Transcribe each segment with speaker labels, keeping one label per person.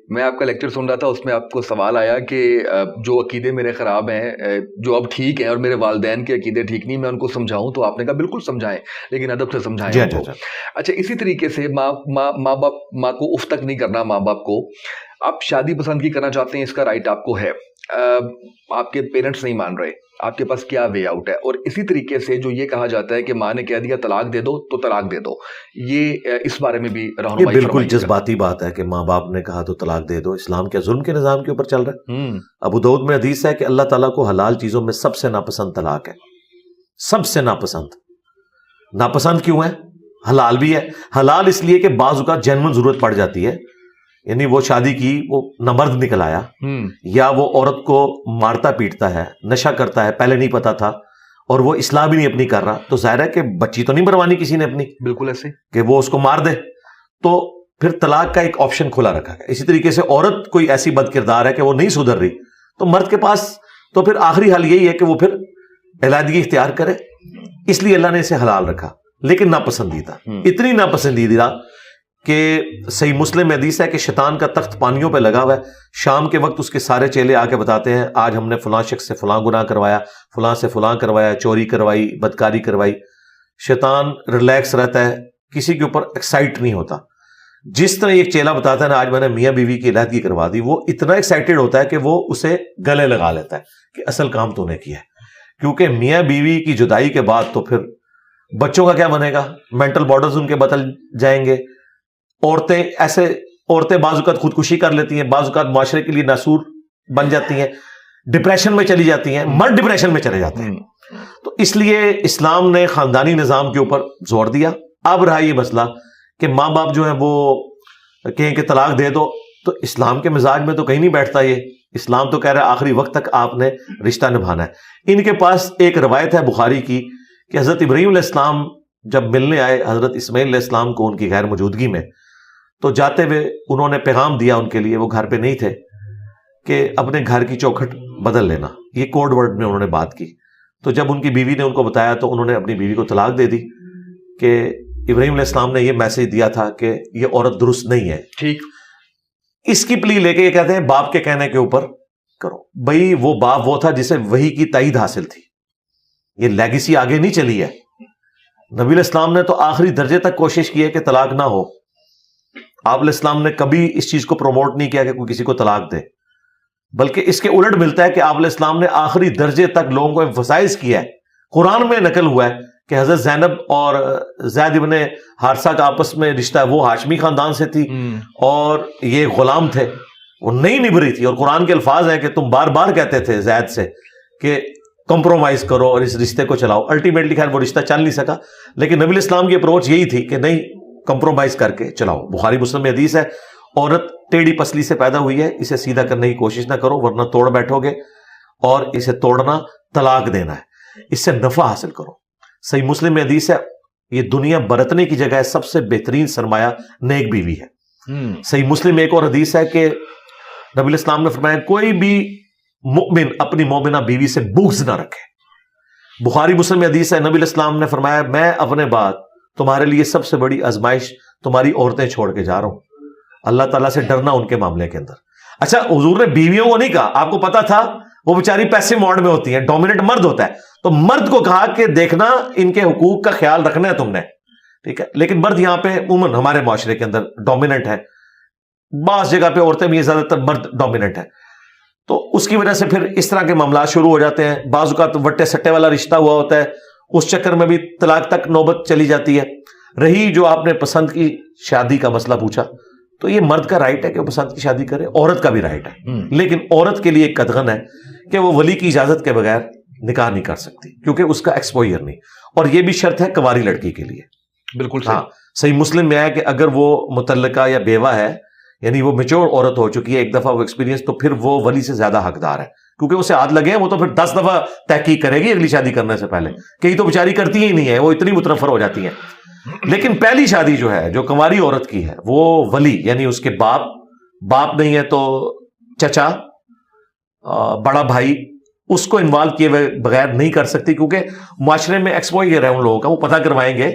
Speaker 1: میں آپ کا لیکچر سن رہا تھا, اس میں آپ کو سوال آیا کہ جو عقیدے میرے خراب ہیں, جو اب ٹھیک ہیں, اور میرے والدین کے عقیدے ٹھیک نہیں, میں ان کو سمجھاؤں, تو آپ نے کہا بالکل سمجھائیں, لیکن ادب سے سمجھائیں ان کو. اچھا, اسی طریقے سے ماں باپ, ماں کو اف تک نہیں کرنا ماں باپ کو. آپ شادی پسند کی کرنا چاہتے ہیں, اس کا رائٹ آپ کو ہے, آپ کے پیرنٹس نہیں مان رہے, آپ کے پاس کیا وے آؤٹ ہے؟ اور اسی طریقے سے جو یہ کہا جاتا ہے کہ ماں نے کہہ دیا طلاق دے دو تو طلاق دے دو, یہ اس بارے میں بھی رہنمائی فرمائیے.
Speaker 2: بالکل جذباتی بات ہے کہ ماں باپ نے کہا تو طلاق دے دو. اسلام کیا ظلم کے نظام کے اوپر چل رہا ہے؟ ابو داؤد میں حدیث ہے کہ اللہ تعالیٰ کو حلال چیزوں میں سب سے ناپسند طلاق ہے, سب سے ناپسند. ناپسند کیوں ہے؟ حلال بھی ہے. حلال اس لیے کہ بعض اوقات جنون ضرورت پڑ جاتی ہے, یعنی وہ شادی کی, وہ نہ مرد نکل آیا, یا وہ عورت کو مارتا پیٹتا ہے, نشہ کرتا ہے, پہلے نہیں پتا تھا, اور وہ اصلاح بھی نہیں اپنی کر رہا, تو ظاہر ہے کہ بچی تو نہیں بروانی کسی نے اپنی,
Speaker 1: بالکل ایسے
Speaker 2: کہ وہ اس کو مار دے, تو پھر طلاق کا ایک آپشن کھلا رکھا ہے. اسی طریقے سے عورت کوئی ایسی بد کردار ہے کہ وہ نہیں سدھر رہی, تو مرد کے پاس تو پھر آخری حل یہی ہے کہ وہ پھر علیحدگی اختیار کرے. اس لیے اللہ نے اسے حلال رکھا, لیکن ناپسندیدہ, اتنی ناپسندیدہ کہ صحیح مسلم میں حدیث ہے کہ شیطان کا تخت پانیوں پہ لگا ہوا ہے. شام کے وقت اس کے سارے چیلے آ کے بتاتے ہیں آج ہم نے فلاں شخص سے فلاں گناہ کروایا, فلاں سے فلاں کروایا, چوری کروائی, بدکاری کروائی. شیطان ریلیکس رہتا ہے, کسی کے اوپر ایکسائٹ نہیں ہوتا. جس طرح ایک چیلا بتاتا ہے نا آج میں نے میاں بیوی کی علیحدگی کروا دی, وہ اتنا ایکسائٹیڈ ہوتا ہے کہ وہ اسے گلے لگا لیتا ہے کہ اصل کام تو نے کیا ہے. کیونکہ میاں بیوی کی جدائی کے بعد تو پھر بچوں کا کیا بنے گا, مینٹل بارڈرز ان کے بدل جائیں گے. عورتیں بعض اوقات خودکشی کر لیتی ہیں, بعض اوقات معاشرے کے لیے ناسور بن جاتی ہیں, ڈپریشن میں چلی جاتی ہیں, مرد ڈپریشن میں چلے جاتے ہیں. تو اس لیے اسلام نے خاندانی نظام کے اوپر زور دیا. اب رہا یہ مسئلہ کہ ماں باپ جو ہیں وہ کہیں کہ طلاق دے دو, تو اسلام کے مزاج میں تو کہیں نہیں بیٹھتا یہ. اسلام تو کہہ رہا ہے آخری وقت تک آپ نے رشتہ نبھانا ہے. ان کے پاس ایک روایت ہے بخاری کی کہ حضرت ابراہیم علیہ السلام جب ملنے آئے حضرت اسماعیل علیہ السلام کو ان کی غیر موجودگی میں, تو جاتے ہوئے انہوں نے پیغام دیا ان کے لیے, وہ گھر پہ نہیں تھے, کہ اپنے گھر کی چوکھٹ بدل لینا. یہ کوڈ ورڈ میں انہوں نے بات کی. تو جب ان کی بیوی نے ان کو بتایا تو انہوں نے اپنی بیوی کو طلاق دے دی کہ ابراہیم علیہ السلام نے یہ میسج دیا تھا کہ یہ عورت درست نہیں ہے.
Speaker 1: ٹھیک,
Speaker 2: اس کی پلی لے کے یہ کہتے ہیں باپ کے کہنے کے اوپر کرو. بھائی وہ باپ وہ تھا جسے وحی کی تائید حاصل تھی, یہ لیگیسی آگے نہیں چلی ہے. نبی علیہ السلام نے تو آخری درجے تک کوشش کی ہے کہ طلاق نہ ہو. آپ علیہ السلام نے کبھی اس چیز کو پروموٹ نہیں کیا کہ کوئی کسی کو طلاق دے, بلکہ اس کے الٹ ملتا ہے کہ آپ علیہ السلام نے آخری درجے تک لوگوں کو ایمفسائز کیا ہے. قرآن میں نقل ہوا ہے کہ حضرت زینب اور زید ابن حارثہ کا آپس میں رشتہ, وہ ہاشمی خاندان سے تھی اور یہ غلام تھے, وہ نہیں نبھ رہی تھی. اور قرآن کے الفاظ ہیں کہ تم بار بار کہتے تھے زید سے کہ کمپرومائز کرو اور اس رشتے کو چلاؤ. الٹیمیٹلی خیر وہ رشتہ چل نہیں سکا, لیکن نبی علیہ السلام کی اپروچ یہی تھی کہ نہیں, کمپرومائز کر کے چلاؤ. بخاری مسلم میں حدیث ہے عورت ٹیڑھی پسلی سے پیدا ہوئی ہے, اسے سیدھا کرنے کی کوشش نہ کرو ورنہ توڑ بیٹھو گے, اور اسے توڑنا طلاق دینا ہے, اس سے نفع حاصل کرو. صحیح مسلم میں حدیث ہے یہ دنیا برتنے کی جگہ سب سے بہترین سرمایہ نیک بیوی ہے. صحیح مسلم میں ایک اور حدیث ہے کہ نبی علیہ السلام نے فرمایا کوئی بھی مؤمن اپنی مومنہ بیوی سے بغض نہ رکھے. بخاری مسلم میں حدیث ہے نبی علیہ السلام نے فرمایا میں اپنے بعد تمہارے لیے سب سے بڑی آزمائش تمہاری عورتیں چھوڑ کے جا رہا ہوں, اللہ تعالیٰ سے ڈرنا ان کے معاملے کے اندر. اچھا حضور نے بیویوں کو نہیں کہا, آپ کو پتا تھا وہ بیچاری پیسے موڈ میں ہوتی ہیں, ڈومیننٹ مرد ہوتا ہے, تو مرد کو کہا کہ دیکھنا ان کے حقوق کا خیال رکھنا ہے تم نے, ٹھیک ہے. لیکن مرد یہاں پہ عموماً ہمارے معاشرے کے اندر ڈومیننٹ ہے, بعض جگہ پہ عورتیں بھی, زیادہ تر مرد ڈومیننٹ ہے. تو اس کی وجہ سے پھر اس طرح کے معاملات شروع ہو جاتے ہیں. بعض اوقات وٹے سٹے والا رشتہ ہوا ہوتا ہے, اس چکر میں بھی طلاق تک نوبت چلی جاتی ہے. رہی جو آپ نے پسند کی شادی کا مسئلہ پوچھا, تو یہ مرد کا رائٹ ہے کہ وہ پسند کی شادی کرے, عورت کا بھی رائٹ ہے, لیکن عورت کے لیے ایک قدغن ہے کہ وہ ولی کی اجازت کے بغیر نکاح نہیں کر سکتی, کیونکہ اس کا ایکسپوئر نہیں. اور یہ بھی شرط ہے کنواری لڑکی کے لیے.
Speaker 1: بالکل
Speaker 2: ہاں, صحیح مسلم میں ہے کہ اگر وہ متعلقہ یا بیوہ ہے, یعنی وہ میچور عورت ہو چکی ہے, ایک دفعہ وہ ایکسپیرینس, تو پھر وہ ولی سے زیادہ حقدار ہے, کیونکہ اسے ہاتھ لگے ہیں, وہ تو پھر 10 دفعہ تحقیق کرے گی اگلی شادی کرنے سے پہلے. کئی تو بیچاری کرتی ہی نہیں ہے, وہ اتنی متنفر ہو جاتی ہیں. لیکن پہلی شادی جو ہے جو کنواری عورت کی ہے, وہ ولی یعنی اس کے باپ نہیں ہے تو چچا, بڑا بھائی, اس کو انوالو کیے بغیر نہیں کر سکتی, کیونکہ معاشرے میں ایکسپوئر ہے ان لوگوں کا, وہ پتہ کروائیں گے.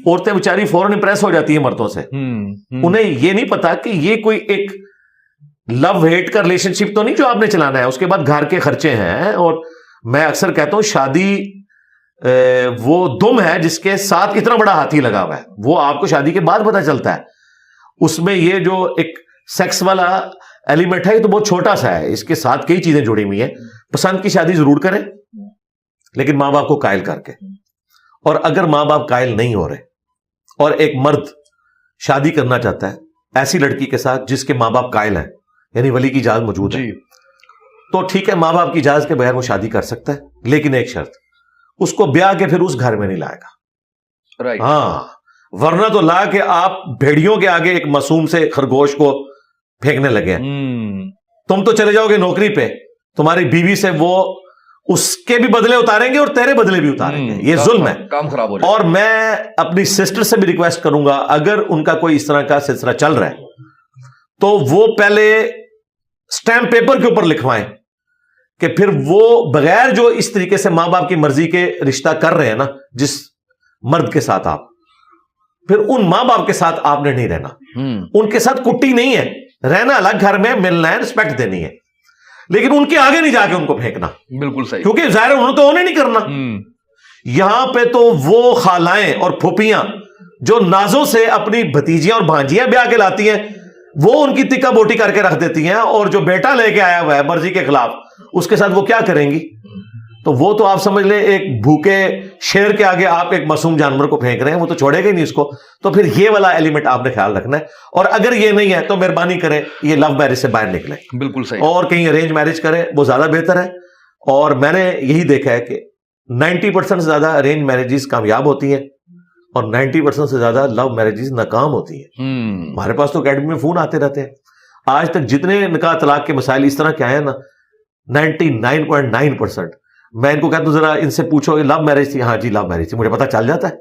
Speaker 2: عورتیں بیچاری فوراً امپریس ہو جاتی ہیں مردوں سے, انہیں یہ نہیں پتا کہ یہ کوئی ایک لو ہیٹ کا ریلیشن شپ تو نہیں جو آپ نے چلانا ہے, اس کے بعد گھر کے خرچے ہیں. اور میں اکثر کہتا ہوں شادی وہ دم ہے جس کے ساتھ اتنا بڑا ہاتھی لگا ہوا ہے, وہ آپ کو شادی کے بعد پتا چلتا ہے. اس میں یہ جو ایک سیکس والا ایلیمنٹ ہے یہ تو بہت چھوٹا سا ہے, اس کے ساتھ کئی چیزیں جڑی ہوئی ہیں. پسند کی شادی ضرور کریں لیکن ماں باپ کو قائل کر کے, اور اگر ماں باپ قائل نہیں ہو رہے اور ایک مرد شادی کرنا چاہتا ہے ایسی لڑکی کے ساتھ جس کے ماں باپ قائل ہیں, یعنی ولی کی اجازت موجود ہے, تو ٹھیک ہے, ماں باپ کی اجازت کے بغیر وہ شادی کر سکتا ہے, لیکن ایک شرط, اس کو بیاہ کے پھر اس گھر میں نہیں لائے گا. ہاں, ورنہ تو لا کے آپ بھیڑیوں کے آگے ایک معصوم سے خرگوش کو پھینکنے لگے ہیں. تم تو چلے جاؤ گے نوکری پہ, تمہاری بیوی سے وہ اس کے بھی بدلے اتاریں گے اور تیرے بدلے بھی اتاریں گے. یہ ظلم ہے,
Speaker 1: کام خراب ہو جائے.
Speaker 2: اور میں اپنی سسٹر سے بھی ریکویسٹ کروں گا, اگر ان کا کوئی اس طرح کا سلسلہ چل رہا ہے تو وہ پہلے سٹیمپ پیپر کے اوپر لکھوائیں کہ پھر وہ بغیر جو اس طریقے سے ماں باپ کی مرضی کے رشتہ کر رہے ہیں نا جس مرد کے ساتھ, آپ پھر ان ماں باپ کے ساتھ آپ نے نہیں رہنا, ان کے ساتھ کٹی نہیں ہے, رہنا الگ گھر میں, ملنا ہے, رسپیکٹ دینی ہے, لیکن ان کے آگے نہیں جا کے ان کو پھینکنا.
Speaker 1: بالکل صحیح,
Speaker 2: کیونکہ ظاہر انہوں تو انہیں نہیں کرنا. یہاں پہ تو وہ خالائیں اور پھوپھیاں جو نازوں سے اپنی بھتیجیاں اور بھانجیاں بیاہ کے لاتی ہیں وہ ان کی تکا بوٹی کر کے رکھ دیتی ہیں, اور جو بیٹا لے کے آیا ہوا ہے مرضی کے خلاف اس کے ساتھ وہ کیا کریں گی. تو وہ تو آپ سمجھ لیں ایک بھوکے شیر کے آگے آپ ایک معصوم جانور کو پھینک رہے ہیں, وہ تو چھوڑے گا ہی نہیں اس کو. تو پھر یہ والا ایلیمنٹ آپ نے خیال رکھنا ہے, اور اگر یہ نہیں ہے تو مہربانی کریں یہ لو میرج سے باہر نکلیں.
Speaker 1: بالکل صحیح,
Speaker 2: اور کہیں ارینج میرج کریں, وہ زیادہ بہتر ہے. اور میں نے یہی دیکھا ہے کہ 90% سے زیادہ ارینج میرجز کامیاب ہوتی ہیں اور 90% سے زیادہ لو میرجز ناکام ہوتی ہیں. ہمارے پاس تو اکیڈمی میں فون آتے رہتے ہیں. آج تک جتنے نکاح طلاق کے مسائل اس طرح کے آئے ہیں نا 99.9%, میں ان کو کہتا ہوں ذرا ان سے پوچھو یہ لو میرج تھی, ہاں جی لو میرج تھی, مجھے پتا چل جاتا ہے.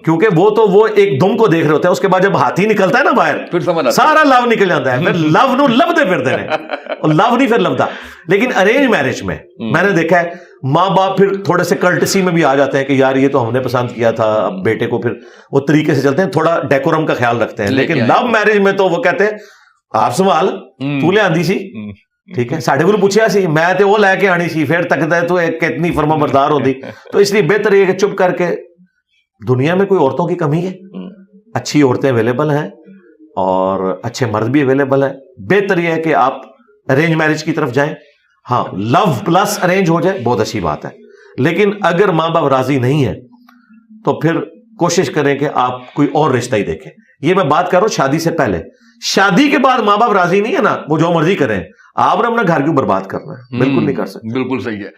Speaker 2: کیونکہ وہ تو وہ ایک دم کو دیکھ رہے ہوتے ہیں, اس کے بعد جب ہاتھی نکلتا ہے نا باہر پھر سارا لو نکل جاتا ہے, پھر لو نو لب دے پھرتے ہیں, اور لو نہیں پھر لبدا. لیکن ارینج میرج میں میں نے دیکھا ہے ماں باپ پھر تھوڑے سے کرٹسی میں بھی آ جاتے ہیں کہ یار یہ تو ہم نے پسند کیا تھا, اب بیٹے کو پھر وہ طریقے سے چلتے ہیں, تھوڑا ڈیکورم کا خیال رکھتے ہیں. لیکن لو میرج میں تو وہ کہتے ہیں آپ سنبھال, تو لے آندی سی, ٹھیک ہے, ساڈے کو پوچھا سی, میں تے وہ لے کے آنی سی, پھر تکتا ہے تو کتنی فرما بردار ہوتی. تو اس لیے بہتر یہ کہ چپ کر کے, دنیا میں کوئی عورتوں کی کمی ہے, اچھی عورتیں اویلیبل ہیں اور اچھے مرد بھی اویلیبل ہیں. بہتر یہ ہے کہ آپ ارینج میرج کی طرف جائیں. ہاں لو پلس ارینج ہو جائے بہت اچھی بات ہے, لیکن اگر ماں باپ راضی نہیں ہے تو پھر کوشش کریں کہ آپ کوئی اور رشتہ ہی دیکھیں. یہ میں بات کر رہا ہوں شادی سے پہلے. شادی کے بعد ماں باپ راضی نہیں ہے نا, وہ جو مرضی کریں, آپ نے اپنا گھر کیوں برباد کرنا ہے, بالکل نہیں کر سکتے.
Speaker 1: بالکل صحیح ہے.